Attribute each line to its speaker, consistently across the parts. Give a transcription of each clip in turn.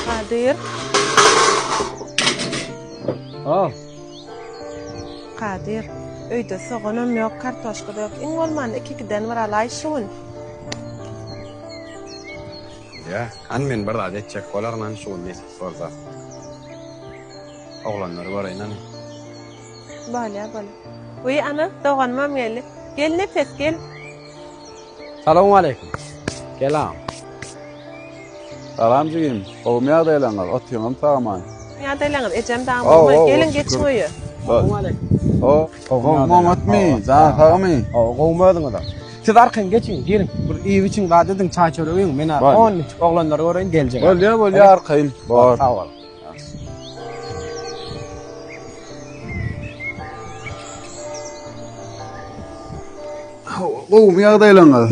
Speaker 1: Kadir. Kadir. Öýde soğanam ýok, kartoşka da ýok. Iň bolmanda 2-den bir alay şuň.
Speaker 2: Ya, men bir zat etjek bolarman şu nesip sorsa. Oglanlar baraynan.
Speaker 1: Bala. Uy ana, doganmam geldi. Gel nefes gel.
Speaker 3: Salamu aleykum. Kelam. Salam jigim. Gowmya daýlanlar, otyňam taman.
Speaker 1: Ya daylaňyz ejem dağmam. Gelin geçin öýe.
Speaker 3: Salamu aleykum. Gowmam atmy, zahamy.
Speaker 4: Gowmadyň adam. Siz arkan geçin, girin. Bir iýi için gadydyň çay çöregiň, men 10 minut oglanlar göreň geljek.
Speaker 3: Bolýa arkaýym. Bar.
Speaker 4: Sağ ol.
Speaker 3: Gowmya daýlanlar.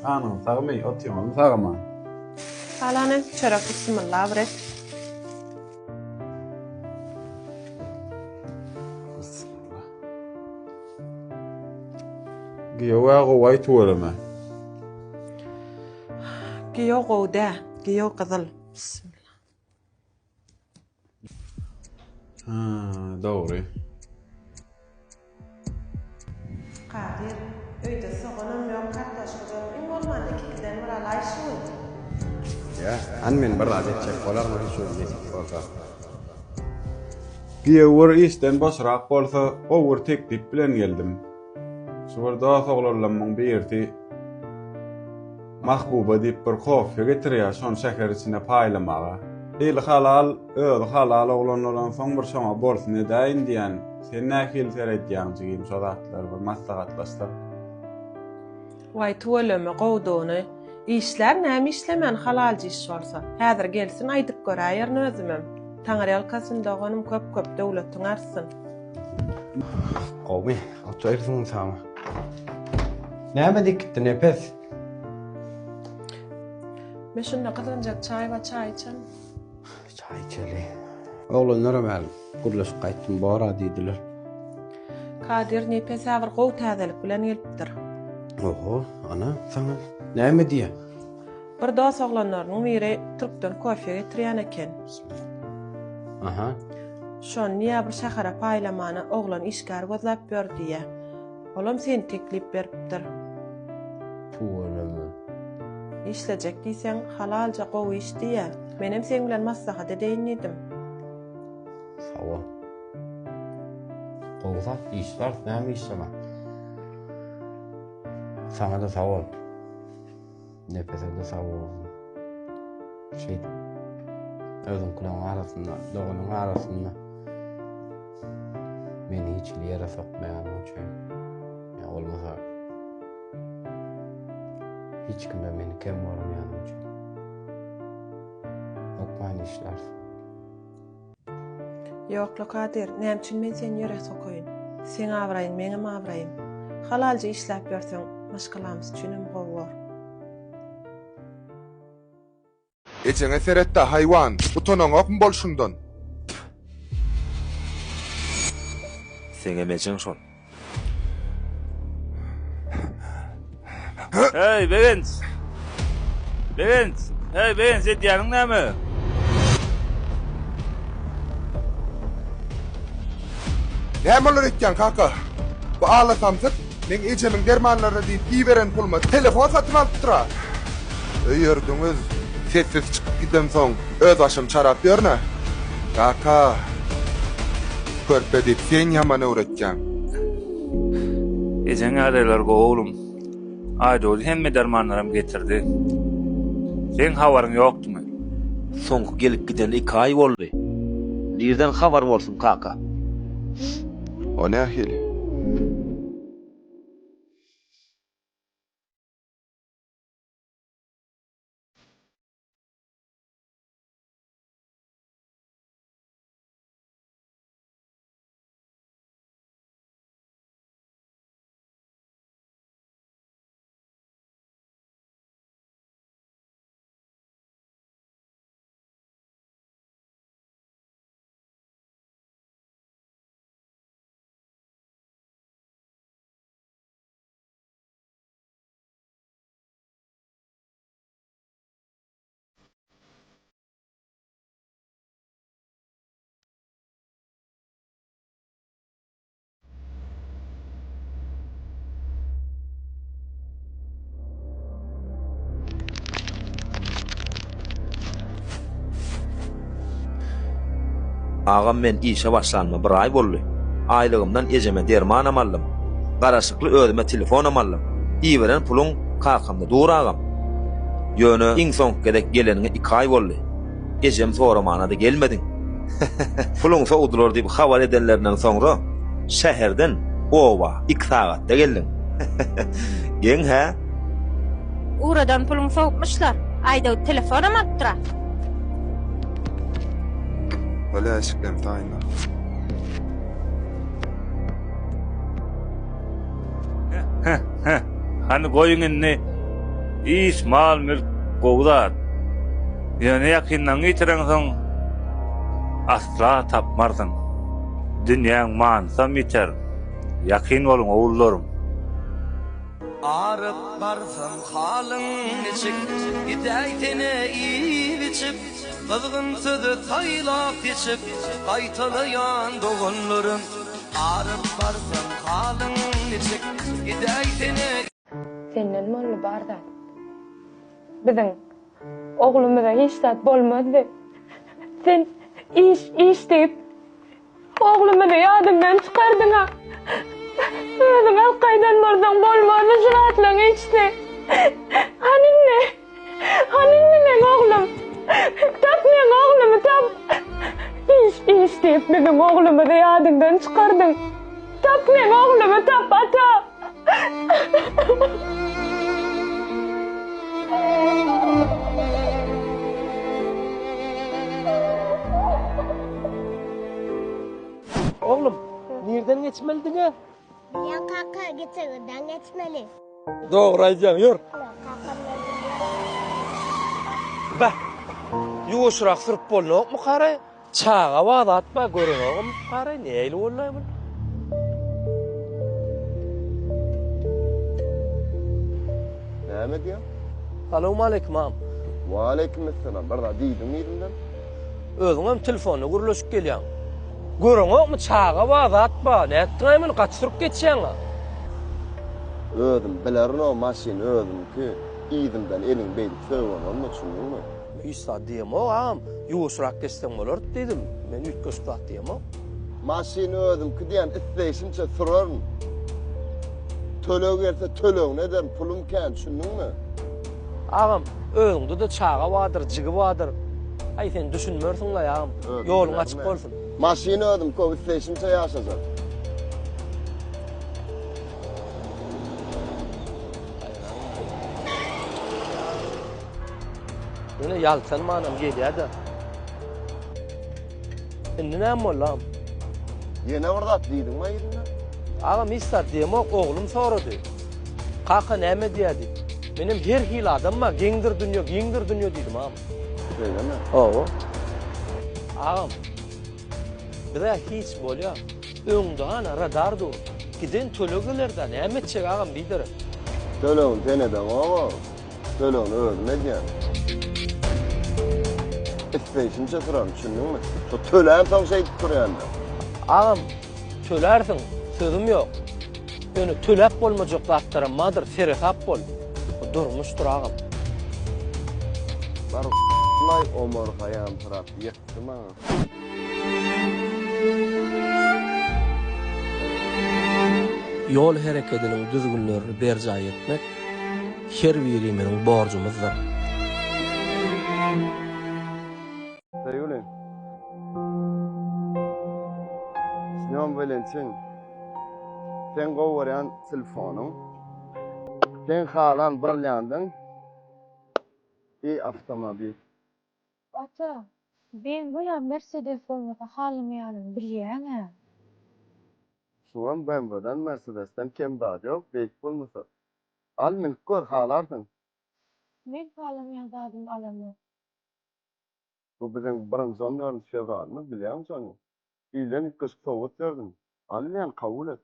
Speaker 3: Ana, sagmy, otyňam taman.
Speaker 1: Salany çörek bismillah bret.
Speaker 3: Giýewa gowaý tuwalama.
Speaker 1: Giyo gowda, giyo gyzyl. Bismillah.
Speaker 3: Ha, dogry.
Speaker 1: Kadir. Öýde soğanam ýok, kartoşka da ýok. Iň bolmanda 2-den bir alay şuň.
Speaker 2: Ya, men bir zat etjek bolarman şu nesip sorsa.
Speaker 3: Giýewir isten başrak bolsa, owur teklip bilen geldim. Şurada soglarlanmaň berdi. Mahbuba diýip bir kofy getirýär, şon şäher içine paýlamaga. El halal, öz halal oglanlaryň soň bir şoňa bolsun edäýin diýen. Sen nähil seredýän jigim şodatlar we maslahatlaşdyk.
Speaker 1: Way tuwalama gowduny. İşler näme işlemen halaljy iş bolsa. Häzir gelsin aýdyp göräýärni özümem. Taňary ýalkasyň doganym köp döwletiň arsyn.
Speaker 2: Gowmy, oturýarsyň sama.
Speaker 4: Näme dikdi nefes?
Speaker 1: Men şunda kazanjak çay we çay içen.
Speaker 2: Çay içeli. Oglanlar bäl, gurlaşyp gaýtdym bara diýdiler.
Speaker 1: Kadir nefes häzir gow täzelik bilen gelipdir.
Speaker 2: Oho, ana, sana näme diýär?
Speaker 1: Bir dost oglanlarynyň biri Türkden kofy getirýän eken.
Speaker 2: Aha.
Speaker 1: Şon niýe bir şähere paýlamana oglan işgär gözläp berdi. Olam sen teklip beripdir.
Speaker 2: Tuwalama.
Speaker 1: İşlejek diýsen halalja gowy iş diýär. Menem sen bilen maslahat edeýin edim.
Speaker 2: Sawa. Gowsa işler näme işlema? Sana da sağ ol. Nefese de sağ ol. Özüm kulağın arasında, doğanın arasında. Beni hiç yere sokmayan o şey. Ya olmasa hiç kimde beni kem olmayan o şey. Okmayın işler.
Speaker 1: Ýokla Kadir, näme üçin men seni ýere sokaýyn? Sen awraýyn, meňem awraýym. Halalja işläp berseň, başgalarymyz üçinem gowar.
Speaker 5: Eçeňe seretde haywan, utonaň okun bolşundan.
Speaker 6: Sen emeçiň şol. Hey Begins! Hey Begins, edýäňiň näme?
Speaker 5: Näme olar etýän kaka? Bu ağlasamsyk, men ejemiň dermanlaryny diýip giýberen pulma telefon satyp alypdyra. Öýerdiňiz, sessiz çykyp giden soň öz başym çarap berne. Kaka, körpe diýip sen ýaman öwretjäň.
Speaker 6: Ejen adalar gowulum. Aýdol hemme dermanlarym getirdi. Sen habaryň ýokdymy?
Speaker 7: Soňky gelip giden 2 ay boldy. Birden habar bolsun kaka.
Speaker 5: O nähili?
Speaker 7: Agam men işe başlanma bir ay boldy. Aylygymdan ejeme derman amalym. Garaşykly özüme telefon amalym. Iýberen pulun kakamda duragam. Ýöne iň soňky gedek geleniňe 2 ay boldy. Ejem soramana da gelmedin. Pulun soğudular diýip habar edenlerden soňra şäherden owa 2 sagatda geldin. Geň ha?
Speaker 8: Uradan pulum soğutmuşlar. Ayda telefonum attıra.
Speaker 5: Wala şeklem taýynlar.
Speaker 6: Hani goýuňyny iş mal mülk gowdat. Ýöne ýakyndan ýitiren soň asla tapmardyň. Dünýäň mansam ýiter. Ýakyn boluň oğullarym.
Speaker 9: Arıp barsam halın içik Gideytene iyi biçip Kızgın sözü saylap içip Kaytalayan doğunlarım Arıp barsam halın içik Gideytene
Speaker 10: Senden molly barda. Biziň oglumyza hiç zat bolmady. Sen iş diýip oglumyzy ýadymdan çykardyň ha. Özüň alqaýdan barsaň bolmady şuratlaň içdi. Haninne men oglum. Tap men oglumy tap. İş diýip biziň oglumyzy ýadymdan çykardyň. Tap men oglumy tap ata.
Speaker 4: Oğlum, nereden geçmelidiňe?
Speaker 11: Ya kaka geçerden geçmeli.
Speaker 4: Doğru aýdýaň, ýör. Ba. Ýuwuşrak sürüp bolnokmy kara? Çağa wada atma görünogum kara, näýli bollaý bu?
Speaker 5: Näme diýär?
Speaker 4: Assalamu alaykum am.
Speaker 5: Wa alaykumussalam. Barda diýdim ýerimden.
Speaker 4: Özüňem telefony guruluşyp gelýär. Görünogmy çağa wada atma, näetdiňmi gaçyryp geçýäň?
Speaker 5: Özüm bilerin o maşin özüm ki ýyzymdan eliň beýlik söwürmem düşünýärmi?
Speaker 4: Ýa diýem o am, ýuwuşrak geçseň bolar dedim. Men üýtgeşip diýem o.
Speaker 5: Maşin özüm ki diýen isleýişimçe sürerm. Töleg gelse töleg neden pulum kän düşündiňmi?
Speaker 4: Agam, özüňde de çağa wadyr, jygy wadyr. Ay sen düşünmersiň la ýagam. Ýoluň açyk bolsun.
Speaker 5: Maşin özüm ko isleýişimçe ýaşajar.
Speaker 4: Ýöne ýalçan manam gelýär-de. Indi näme bollam?
Speaker 5: Ýene birdat diýdiňmi ýerine?
Speaker 4: Agam istar diýmek oglum sorady. Kaka näme diýdi? Menim her hil adamma geňdir dünýä diýdim am.
Speaker 5: Öýlemi?
Speaker 4: Owo. Agam. Bira hiç bolýar. Öňde ana radar dur. Giden tölegelerden näme çek agam bilir.
Speaker 5: Tölegin teneden owa. Tölegin özüme diýär. Isleýişimçe sürer düşündiňmi? Şu töläň taň şey durýanda.
Speaker 4: Agam, tölersiň, sözüm ýok. Ýöne töläp bolmajak zatlara madyr serhap bol. Durmuşdur agam.
Speaker 5: Barlay Omar Haýam tarap ýetdimi?
Speaker 4: Ýol hereketiniň düzgünlerini berja etmek her biri meniň borjumyzdyr.
Speaker 5: Sayılı. Sinan Valentin. Sen gowaran telefonyň. Sen halan birländin. Avtomobil.
Speaker 10: Ata, ben bu ya Mercedes bolmasa halymyarym bilýäň-ä.
Speaker 5: Şuan ben buradan Mercedes'ten kem daha yok. Bek bulmasa. Al min kor halardyň.
Speaker 10: Men halymyar dadym alamy.
Speaker 5: Bu biziň birinji onlaryň şeýrany bilýärmiň? Ýylan kış sowut berdim. Al ýan kabul et.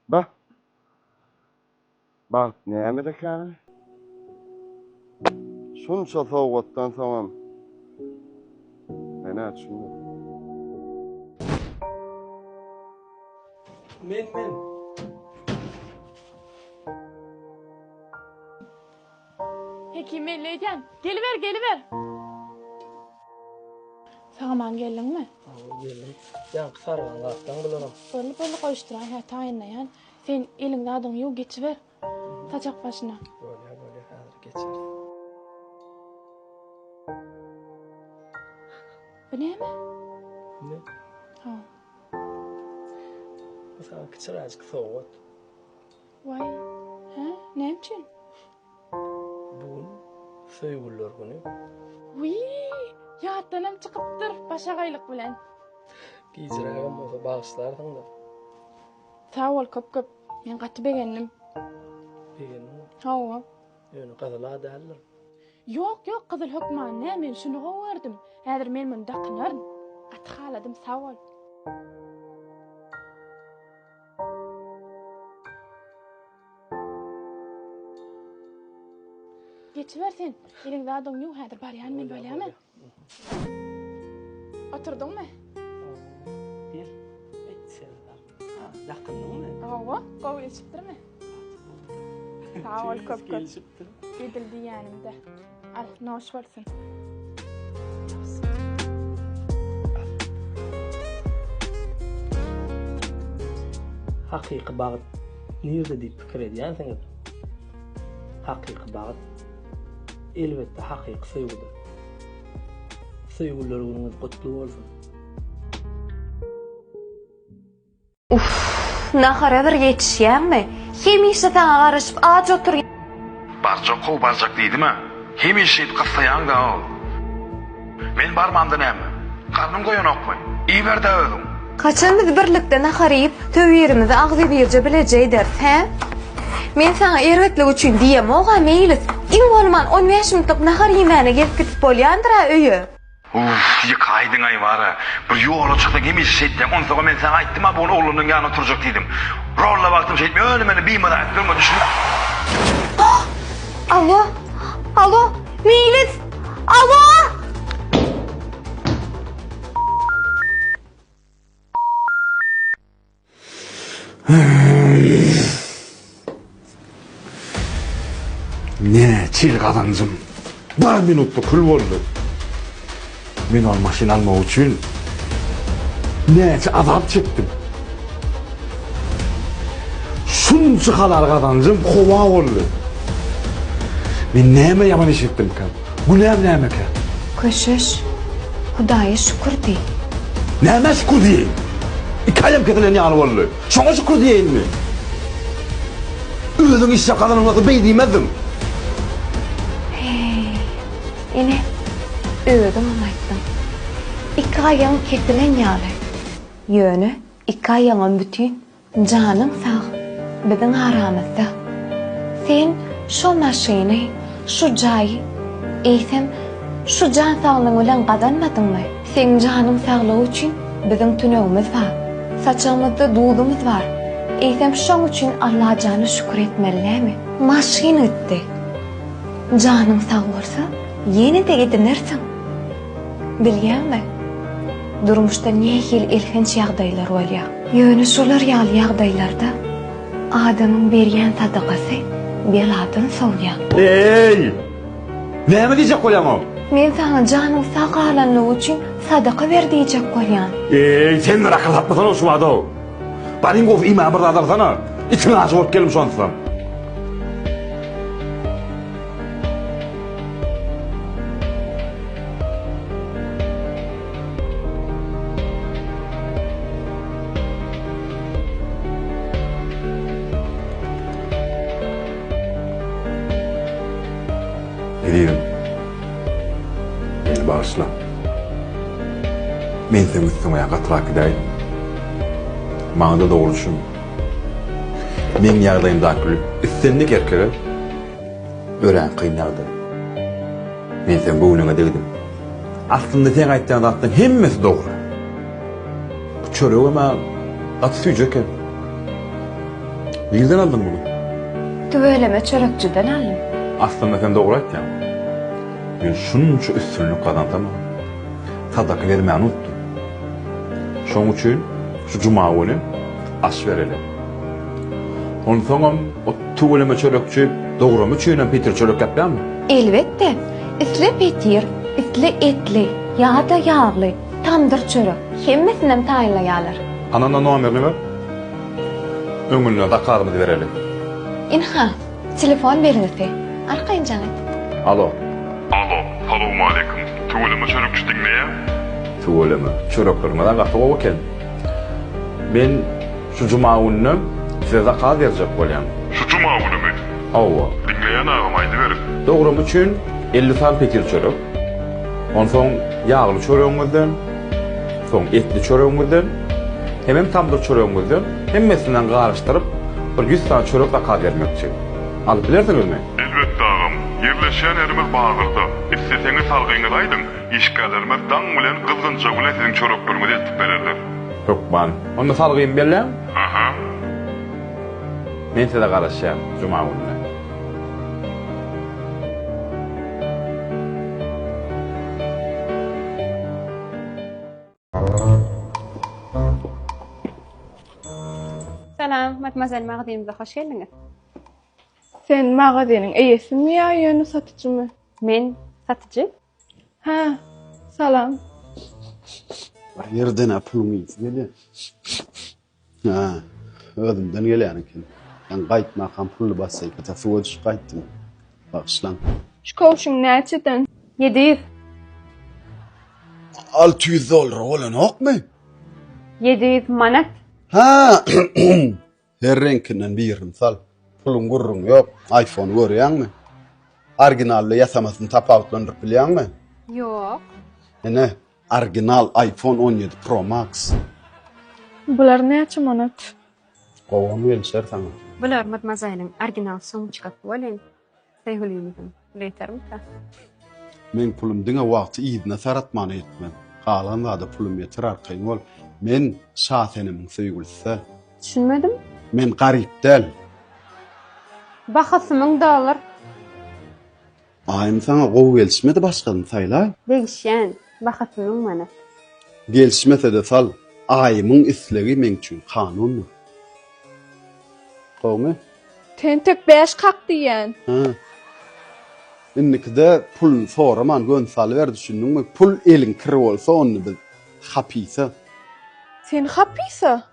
Speaker 5: Bak. Bak näme dekany? Şunça sowgatdan soň mene düşündim.
Speaker 4: Men.
Speaker 12: Hekim Leyden, geliver. Sağman geldin mi?
Speaker 4: Geldim. Yan sargan gatdan bilerim.
Speaker 12: Böyle koşturan ha tayinlayan. Sen elinde adın yok geçiver. Saçak başına.
Speaker 4: Böyle hazır geçer.
Speaker 12: Bu ne mi?
Speaker 4: Ne?
Speaker 12: Ha.
Speaker 4: Mesela küçücük soğuk.
Speaker 12: Vay. Ha? Ne için?
Speaker 4: Bugün söýgüller günü.
Speaker 12: Uy, yattanam çıkıptır başagaylık bilen.
Speaker 4: Giyjiragam bolsa bagışlardyň da.
Speaker 12: Sağ ol köp. Men gaty begendim.
Speaker 4: Begendim.
Speaker 12: Ha.
Speaker 4: Ýöne gazyla däller.
Speaker 12: Yok, kızıl hökman ne men şunu gowerdim. Häzir men munda qynarym. Gaty haladym sağ ol. Geçiversin. Elinde adın yok häzir baryan men bölýärmi? Oturdun mu?
Speaker 4: Bir etseler. Ha, yakındyňmy?
Speaker 12: Awa, gowy içipdirmi? Sağ ol köp.
Speaker 4: Gelişipdir.
Speaker 12: Edildi ýanymda. Al, noş bolsun.
Speaker 4: Hakyky bagyt nerede diýip pikir edýänsiňiz? Hakyky bagyt elbetde hakyky söýgüdir. Söýgüleriniz gutly bolsun.
Speaker 13: Nahara bir yetişýärmi? Hemişe taňa garaşyp aç otur.
Speaker 14: Barça kow barjak diýdimi? Hemişe gyssaýan da ol. Men barmamda näme? Karnım goýanokmy? Iýberde özüm.
Speaker 13: Kaçan biz birlikde naharyp töwerimizi agzy berje bilejekdir, he? Men sana erwetlik üçin diýem, oga meýlis. Iň bolman 15 minutlyk nahar ýemegine gelip gitip bolýandyra öýe.
Speaker 14: Yıkaydın ayvara. Bir yola çıktı gemiş şeyden. Ondan sonra ben sana aittim ama onu oğlunun yanına oturacak dedim. Rolla baktım şey etmiyor. Öyle beni bir mıda ettirme düşün.
Speaker 13: Alo, meýlis. Alo.
Speaker 14: Ne çil kazancım. Bir minutlu kül oldu. Men o maşin almak için nece azap çektim. Şunca kadar kazancım kova oldu. Men neme yaman iş ettim kan? Bu neme kan?
Speaker 13: Köşüş, Hudaýa şükür diýi.
Speaker 14: Neme şükür diýin? İkayam ketilen ýaly boldy. Şoňa şükür diýinmi? Özüň iş ýapanyňy beýdimedim.
Speaker 13: Ine, öýdüm aýtdym. İki aýaň ketilen ýaly. Ýöne, iki aýaňam bütün janyň sag. Biziň aramyzda. Sen şu maşyny, şu jaý, eýsem şu jan saglygy bilen gazanmadyňmy? Sen janyň saglygy üçin biziň tünegimiz bar. Saçymyzda duýdumyz bar. Eýsem şoň üçin Allah jany şükür etmelilämi? Maşyn ötdi. Janyň sag bolsa, yeni de edinirsin. Bilýärmi? Durmuşda nähil ilhinç ýagdaýlar bolýar. Ýöne şolar ýaly ýagdaýlarda adamyň berýän sadakasy beladyn sowýar.
Speaker 14: Ey! Näme diýjek bolýan o?
Speaker 13: Men sana janyň sagalanlygy üçin sadaka ber diýjek bolýan.
Speaker 14: Ey, sen rakal atmasan o şu wada. Baring gowy ima bir adarsana. İçine aç bolup gelim şonsam. Edeyim. Beni bağışla. Men sen üstüme gatrak gidayım. Maňa da doğruşum. Men ýagdaýymda gülüp, üstünlik erkege ören kynardy. Men sen bu ýyňa degdim. Aslında sen aýtdan zatdyň hemmesi dogry. Bu çöregime gat süýjek. Birden aldın bunu.
Speaker 13: Tüveleme çörükçüden aldım.
Speaker 14: Aslında sen doğru etken. Ben şununca üstünlük kazantamam. Tadak vermeyi unuttum. Şoň üçin şu cuma günü aş verelim. Ondan sonra o tüveleme çörükçü doğru mu çiğnen Peter çörük yapar mı?
Speaker 13: Elbette. Isle petir, isle etli, ya da yağlı, tamdır çörük. Hemmesinden tayinle gelir.
Speaker 14: Anandan numarini ver. Öňüne da karmyzy verelim.
Speaker 13: İnha, telefon verildi. Arkayın canım.
Speaker 14: Alo.
Speaker 15: Salamu aleyküm. Tuğulama çörükçü dinleye.
Speaker 14: Tuğulama çörüklerime de gatı oken. Ben şu cuma günü size zakat verecek bolýan.
Speaker 15: Şu cuma günü mü?
Speaker 14: Awa.
Speaker 15: Dinleyen ağam aydı verin.
Speaker 14: Doğrum üçün 50 sal petir çörük. Ondan soň yağlı çörüğümizden, soň etli çörüğümizden, hem tamdır çörüğümizden hemmesinden garaşdyrıp bir 100 sal çörük zakat vermekçi. Alıp bilersiňizmi?
Speaker 15: Elbette ağam. Yerleşen erimiz bağırda. İsteseniz salgıyını aydın. İşgallerimiz dan bilen kızgınca bilen sizin çörüklerinizi etip verirler.
Speaker 14: Yok man. Onu salgıyım berlem?
Speaker 15: Aha.
Speaker 14: Men size garaşýam cuma gününe.
Speaker 16: Selam, Matmazel mağazamıza hoş geldiniz.
Speaker 12: Sen mağazanın eýesi mi ya, ýöne satyjy mı?
Speaker 16: Men satyjy.
Speaker 12: Ha, salam.
Speaker 2: Bir yerden pulumyz geldi. Ha, özümden gelýänken. Ben gaýtmakam pul basyp tafuwaj gaýtdym. Bagşlan.
Speaker 12: Şu koşun näçeden?
Speaker 16: 700.
Speaker 2: 600 dolar bolan okmy?
Speaker 16: 700 manat.
Speaker 2: Ha. Her renkinden birini sal. Pulun gurrun yok. iPhone görýärmi? Orijinally ýasamasyny tapawutlandyryp bilýärmi?
Speaker 16: Yok.
Speaker 2: Ene, orijinal iPhone 17 Pro Max.
Speaker 12: Bular näçe manat?
Speaker 2: Gowam gelşer sana.
Speaker 16: Bular Matmazel'in orijinal soňçyka bolan. Seýhulymy. Leýtermi ta?
Speaker 2: Men pulum diňe wagty ýygyna saratmany etmem. Galan wada pulum ýeter arkaýyn bol. Men şahenimiň söýgülisi.
Speaker 16: Düşünmedim.
Speaker 2: Men garyp del.
Speaker 16: Bahasy $1000.
Speaker 2: Aýym sana gowy gelişmedi başgadyny saýla.
Speaker 16: Degişen, bahasy 1000 manat.
Speaker 2: Gelişmese de sal. Aýymyň islegi men üçin kanunmy? Gowmy?
Speaker 12: Tentek 5 kak diýen.
Speaker 2: Ha. Indikide pul soraman gön salyber düşündiňmi? Pul eliň kir bolsa onu bil hapisa.
Speaker 12: Sen hapisa?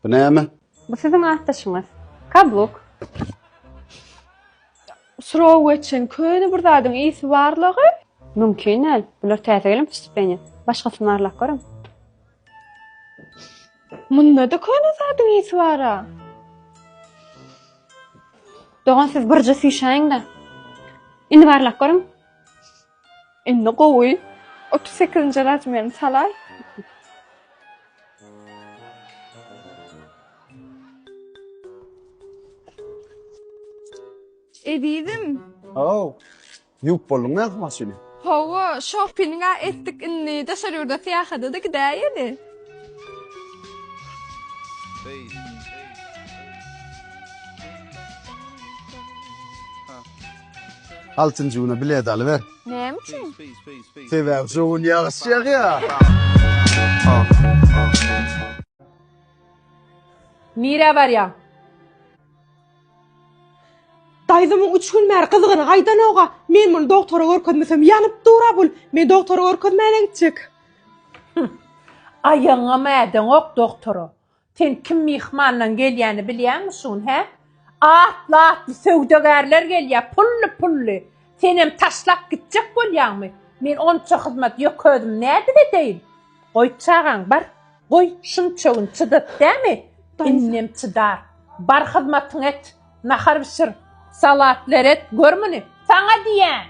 Speaker 2: Bu näme?
Speaker 16: Bu sizin ahtaşyňyz. Kabluk.
Speaker 12: Suraw geçen köýni bir zadyň isi barlygy?
Speaker 16: Mümkin el. Bular täze gelim pişipeni. Başgasyny arlap görem.
Speaker 12: Munda da köýni zadyň isi bara.
Speaker 16: Dogan siz birje süýşäňde. Indi barlap görem.
Speaker 12: Indi gowy. 38-nji razmyny salay. Edidim.
Speaker 2: Oh. Ýup bolun näzmasyny?
Speaker 12: Hawa, shopping'a etdik inni de şerýurda fiýahada da gidäýeli.
Speaker 2: Altynjy güne bilet alyber.
Speaker 12: Näme üçin?
Speaker 2: Sebäbi şoň ýagşýak ýa.
Speaker 1: Mira barya. Daýzymyň 3 gün mär gyzygyny gaýdan oga. Men muny doktora görkezmesem ýanyp dura bul. Men doktora görkezmäne gitjek.
Speaker 17: Aýaňa mäden ok doktora. Sen kim mihmanlan gelýäni bilýärmisin, he? Atly söwdegärler gelýär, pully. Senem taşlap gitjek bolýarmy? Men onça hyzmat ýökedim, näde edeyim? Goý çagaň bar. Goý şunçagyn çydat, dämi? Innem çydar. Bar hyzmatyň et, nahar bişir. Salatlar et, görmüni. Sana diýen.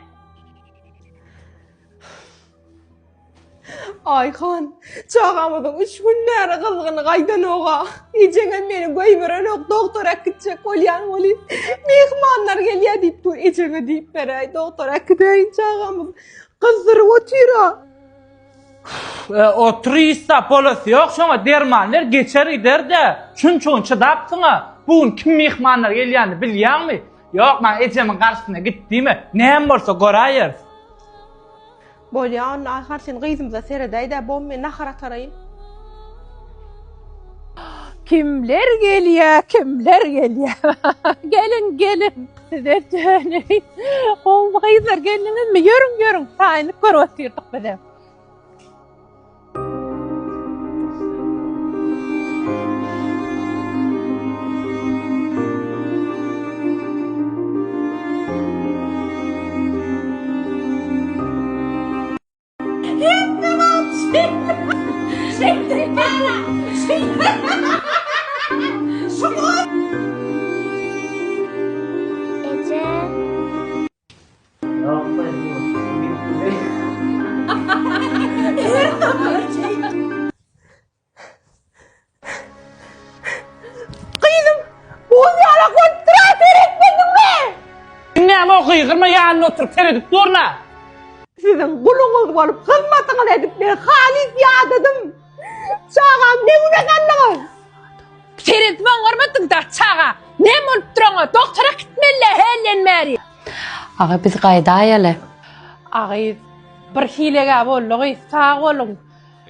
Speaker 1: Ayhan, çağamyzyň 3 gün näre gyzygyny gaýdan oga. Ejeňe meni goýberen ok doktora gitjek bolýan boly. Mehmanlar gelýär diýip dur, ejeňe diýip beräý doktora gideýin çağamyz. Gyzdyryp otyra.
Speaker 6: Oturýsa polosy ýok, şoňa dermanlar geçer gider de. Şunçun çydapsyňa.
Speaker 18: Bugün kim mehmanlar gelýänini bilýärmi? Ýok, men ejemin garşysyna gitdiňmi? Näme bolsa goraýar.
Speaker 1: Bolýan, ahar sen gyzymyza seredäýde bom men nahara taraýyn.
Speaker 17: Kimler gelýär, kimler gelýär. Gelin, gelin. Sizler döneyin. O gyzlar gelinizmi? Yörüň, yörüň. Taýyny görüp otyrdyk bize.
Speaker 18: Kıygırma yanına oturup tereddüt durna.
Speaker 17: Sizin kulunuz olup hizmetiniz edip ben halis yadadım. Çağam ne unakanlığız? Tereddüt ben görmedin da çağa. Ne olup durana doktora gitmeli hellenmeli.
Speaker 19: Ağa biz gaydayala.
Speaker 17: Ağa bir hilega bolluğu sağ olun.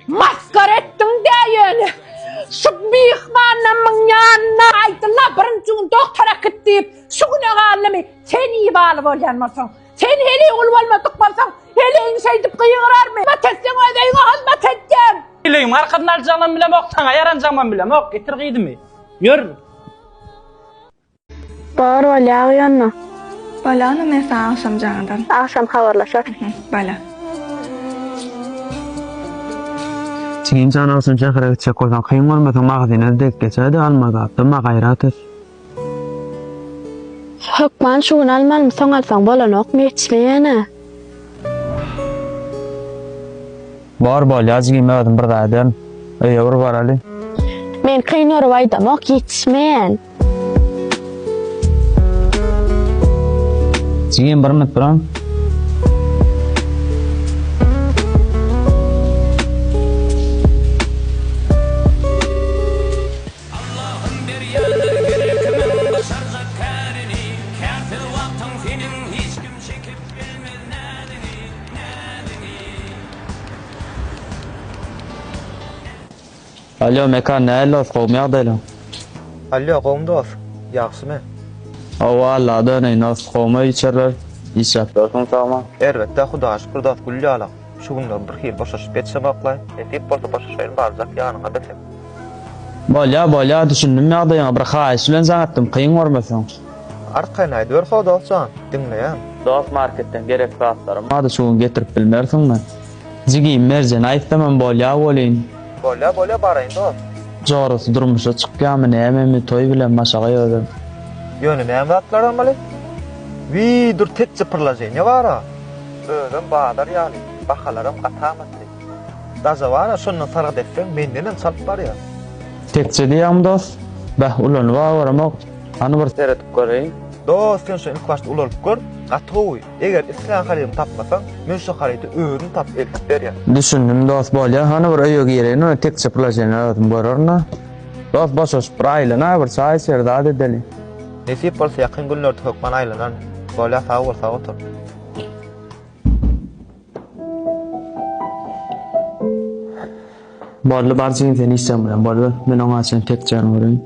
Speaker 17: Maskar ettin deyin. Şu mihmanımın yanına aydıla birinci gün doktora gittip şu güne gallimi sen iyi bağlı bolyanmasın. Sen hele ol olmadık bolsan hele şeydip kıyırar mı? Matetsen ödeyini alma tettem.
Speaker 18: Bileyim arkadan alacağım bilem ok sana yaranacağım bilem ok getir gıydımı. Yürü.
Speaker 12: Bağır valyağı yanına.
Speaker 20: Balana men sana akşam canından.
Speaker 12: Akşam haberleşer.
Speaker 20: Bala.
Speaker 21: Çiğin canavsın çakıra gidecek olsan kıyın olmasın mağazine dek geçerdi almadı attırma gayrat et.
Speaker 12: Hükman şu gün almalım son alsan bolanok mu yetişmeyene?
Speaker 21: Var bol yazı giymedim bir daha ederim. Yavur var Ali.
Speaker 12: Men kıyın orvaydım ok yetişmeyen.
Speaker 21: Çiğin bir mit buran. Alo mekan ne los qowmya dayla.
Speaker 7: Alo qowm dost. Yaxşymy?
Speaker 21: Awalla döney nos qowma içerler. İşap dostum tamam.
Speaker 7: Elbetde Hudağa şükür dost gülýärler. Şu günler bir hil başaşyp geçsem aklay. Etip bolsa başaşaýyn barzak ýanyňa desem.
Speaker 21: Bolya düşündüm ýagdaýyňa bir haýyş bilen zaňatdym kıyın görmeseň.
Speaker 7: Arkaýyn aýdyr dostcan. Dinleýän.
Speaker 21: Dost marketden gerek zatlarym. Hadi şu gün getirip bilmersiňmi? Jigi merjen aýtdymam bolya bolýyn.
Speaker 7: Bolya baraýyn dost.
Speaker 21: Jorusy durmuşa çykýarmy näme toý bilen maşaga ýördüm.
Speaker 7: Ýöne näme zatlar amaly? Dur tetçe pırlajaýyn ýa-bara. Özüm badar ýaly. Bahalarym gatamasy. Daza wara şondan sarga desseň menden çalyp barýar.
Speaker 21: Tetçe diýäm dost. Bah ulan waramak. Any bir seretip göreýin.
Speaker 7: Dost sen şu ilk başta ulanyp gör. Gatowy. Eger islan halymy tapmasaň, men şu halyty özüm tap elip berýär.
Speaker 21: Düşündüm dost bolya, hany bir öýe gireýin, onu tek çypylajaýyn adam görürna. Dost başaş braýlana bir çaý serdad edeli.
Speaker 7: Nesip bolsa ýakyn günlerde hökman aýlanan. Bolya sağ bolsa otur.
Speaker 21: Bolly barjyň seni istemem, bolly men oňa sen tek jan görüň.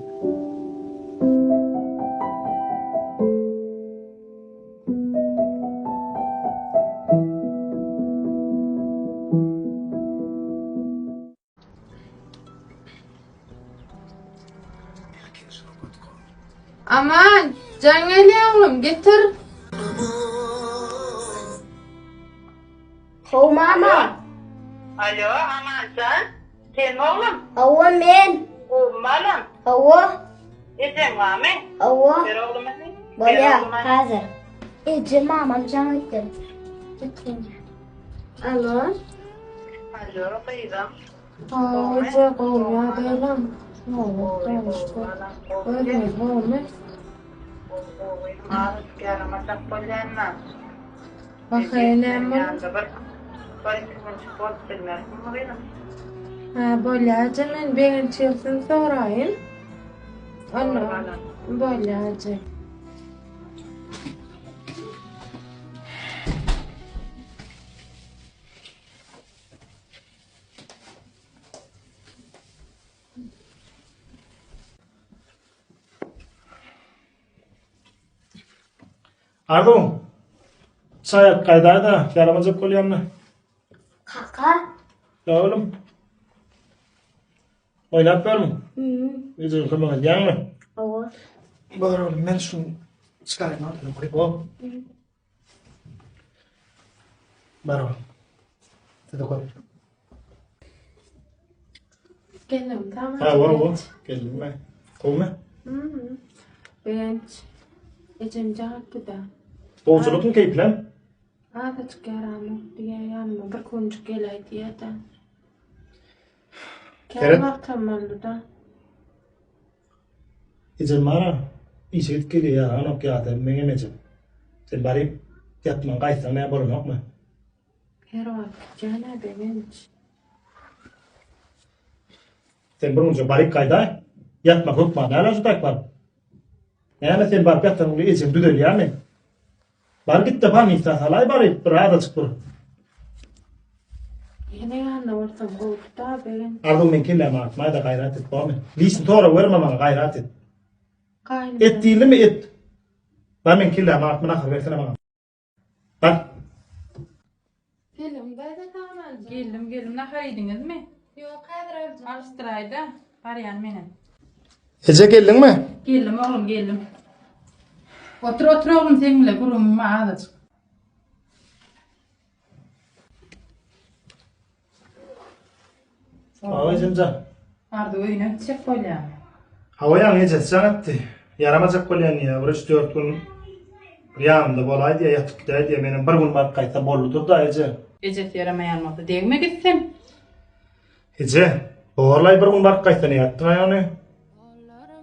Speaker 16: Aman, can geliyor oğlum, getir.
Speaker 11: Mama.
Speaker 22: Alo, aman can. Sen oğlum?
Speaker 11: Ava men.
Speaker 22: Oğlum balım.
Speaker 11: Ava.
Speaker 22: Ecem var mı?
Speaker 11: Ava.
Speaker 22: Ver oğlum hadi.
Speaker 11: Bolya, hazır. Ecem mamam can gittim.
Speaker 16: Alo.
Speaker 22: Alo, kıydım.
Speaker 16: Ece oğlum ya benim. Ne olur, konuştu. Öyle mi?
Speaker 22: Ağız yaramasak bolyanlar.
Speaker 16: Bakayım hemen. Ha, bolya canım benim çıksın sorayım. Anne. Böyle acı.
Speaker 3: Ardu, sayat kaydayda yaramazlık kolyamna.
Speaker 11: Kaka.
Speaker 3: Ya oğlum. Oynap ver mi? Yüzün kırmaya yan mı?
Speaker 11: Olur.
Speaker 3: Var oğlum ben şunu çıkarayım altına koyup o. Var oğlum. Dedi koy.
Speaker 16: Geldim tamam.
Speaker 3: Ha var. Geldim ben. Kovma.
Speaker 16: Ben Ecem cevaptı da.
Speaker 3: Bolculukun keyiflen.
Speaker 16: Ada çıkaramı diye yanıma bir kuncuk gelay diye de.
Speaker 3: Evet.
Speaker 16: Gel bakamalı da.
Speaker 3: İzin bana. İşe git geliyor ya. Anok ya da menemeyeceğim. Sen bari yatman kaysan ne yapalım yok mu?
Speaker 16: Her vakit cana benim.
Speaker 3: Sen burunca bari kayda. Yatma korkma. Ne alacak tak var? Yani sen bari yattan ulu izin düdel yani. Bari git de bana ihtas alay bari. Bırağa da çık buru.
Speaker 16: Yine yanına ortam oldu da benim.
Speaker 3: Ardın ben kirleme atmaya da gayret et bana. Lisin tora verme bana gayret et.
Speaker 16: Kaynım.
Speaker 3: Et değil mi et? Ben kirleme atmana akıl versene bana. Bak.
Speaker 16: Film da tamam.
Speaker 12: Geldim. Ne haydınız mi?
Speaker 16: Yok kadar oldu.
Speaker 12: Avustralya'da arayan benim.
Speaker 3: Ece geldin mi?
Speaker 12: Geldim oğlum geldim. Otur oğlum seninle kurumuma ağladık.
Speaker 3: Hava Cemcan.
Speaker 12: Arda oyuna gidecek kolya.
Speaker 3: Havaya Ece sanattı. Yaramazak kolyan ya. Burası 4 gün rüyamda bolay diye yatıp gider diye benim bir gün bak kayta bolludur da Ece.
Speaker 12: Ecet yaramayanmadı. Değme gitsin.
Speaker 3: Ece. Borlay bir gün bak kayta ne yattın ayağını?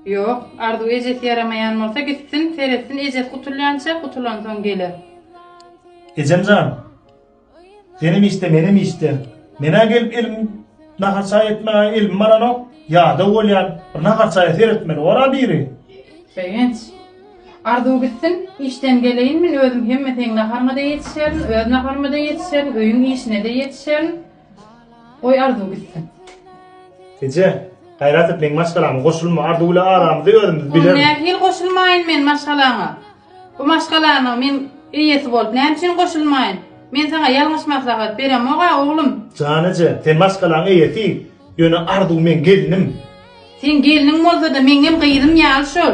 Speaker 12: Yok. Arda Ecet yaramayan olsa gitsin. Seyretsin. Ecet kutulanca kutulansan gelir.
Speaker 3: Ecemcan. Benim işte. Mena gelip ilim nakarsa etme ilim bana no. Ya da olyan nakarsa etme ora biri.
Speaker 12: Beğenç. Arda gitsin. İşten geleyim mi? Özüm hem sen nakarma da yetişerin. Öz nakarma da yetişerin. Öyün işine de yetişerin. Oy Arda gitsin.
Speaker 3: Ece. Hayrat etmeyin maşkalamı koşulma arduyla aramızda ödümüz bilir.
Speaker 12: Ne hil koşulmayın men maşkalana. Bu maşkalana men iyisi bolup ne için koşulmayın? Men sana yanlış maslahat berem oğa oğlum.
Speaker 3: Canıcı, sen maşkalan iyisi. Yönü ardu men gelinim.
Speaker 12: Sen gelinin bolsa da menem kıydım yal şol.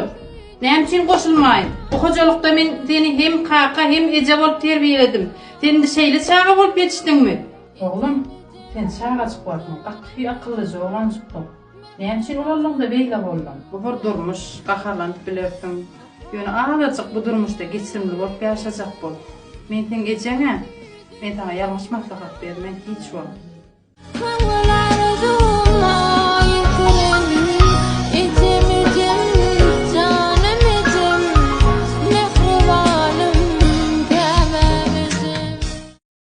Speaker 12: Ne için koşulmayın? Bu hocalıkta men seni hem kaka hem Ece bolup terbiyeledim. Sen de şeyle çağa bolup yetiştin mi? Oğlum, sen çağa çıkvatma. Katı akıllıca oğlan çıktı. Ne için olalım beyle olalım. Bu bir durmuş, kakarlanıp bilersin. Yönü ağlayacak bu durmuşta geçirimli bolup yaşayacak bol. Men sen Ece'ne, men sana yanlış maslahat vermen hiç ol.